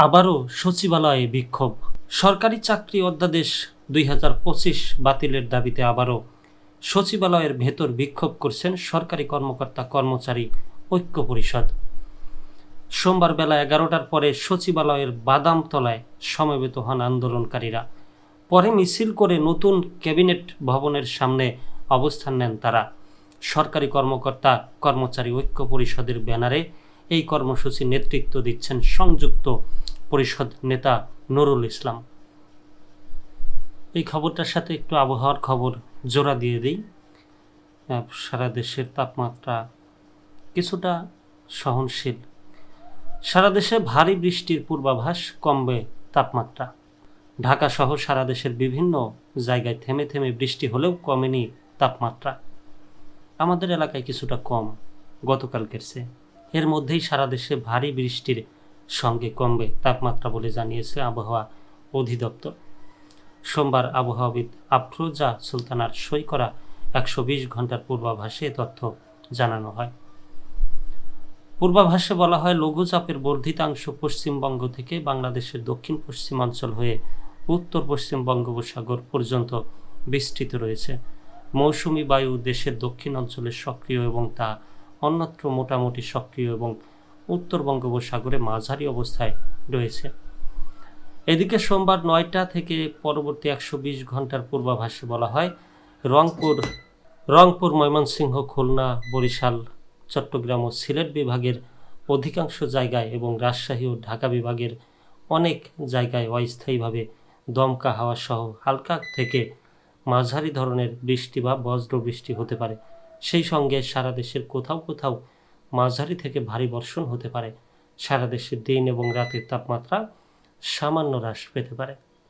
আবারও সচিবালয়ে বিক্ষোভ। সরকারি চাকরি অধ্যাদেশ 2025 বাতিলের দাবিতে আবারও সচিবালয়ের ভেতর বিক্ষোভ করছেন সরকারি কর্মকর্তা কর্মচারী ঐক্য পরিষদ। সোমবার বেলা 11টার পরে সচিবালয়ের বাদামতলায় সমবেত হন আন্দোলনকারীরা। পরে মিছিল করে নতুন ক্যাবিনেট ভবনের সামনে অবস্থান নেন তারা। সরকারি কর্মকর্তা কর্মচারী ঐক্য পরিষদের ব্যানারে এই কর্মসূচির নেতৃত্ব দিচ্ছেন সংযুক্ত পরিষদ নেতা নুরুল ইসলাম। এই খবরটার সাথে একটু আবহাওয়ার খবর জোড়া দিয়ে দিই। সারা দেশের তাপমাত্রা কিছুটা সহনশীল। সারা দেশে ভারী বৃষ্টির পূর্বাভাস, কমবে তাপমাত্রা। ঢাকা সহ সারা দেশের বিভিন্ন জায়গায় থেমে থেমে বৃষ্টি হলেও কমেনি তাপমাত্রা। আমাদের এলাকায় কিছুটা কম গতকালকের চেয়ে। এর মধ্যেই সারা দেশে ভারী বৃষ্টির সঙ্গে কমবে তাপমাত্রা বলে জানিয়েছে আবহাওয়া অধিদপ্তর। সোমবার আবহাওয়াবিদ আফরোজা সুলতানার সই করা 120 ঘন্টার পূর্বাভাসে এ তথ্য জানানো হয়। পূর্বাভাসে বলা হয়, লঘুচাপের বর্ধিতাংশ পশ্চিমবঙ্গ থেকে বাংলাদেশের দক্ষিণ পশ্চিমাঞ্চল হয়ে উত্তর পশ্চিম বঙ্গোপসাগর পর্যন্ত বিস্তৃত রয়েছে। মৌসুমি বায়ু দেশের দক্ষিণ অঞ্চলে সক্রিয় এবং তা অন্যত্র মোটামুটি সক্রিয় এবং উত্তর বঙ্গোপসাগরে মাঝারি অবস্থায় রয়েছে। এদিকে সোমবার 9টা থেকে পরবর্তী 120 ঘন্টার পূর্বাভাসে বলা হয়, রংপুর, ময়মনসিংহ, খুলনা, বরিশাল, চট্টগ্রাম ও সিলেট বিভাগের অধিকাংশ জায়গায় এবং রাজশাহী ও ঢাকা বিভাগের অনেক জায়গায় অস্থায়ীভাবে দমকা হাওয়া সহ হালকা থেকে মাঝারি ধরনের বৃষ্টি বা বজ্র বৃষ্টি হতে পারে। সেই সঙ্গে সারা দেশের কোথাও কোথাও মাঝারি থেকে ভারী বর্ষণ হতে পারে। সারা দেশের দিন এবং রাতের তাপমাত্রা সামান্য হ্রাস পেতে পারে।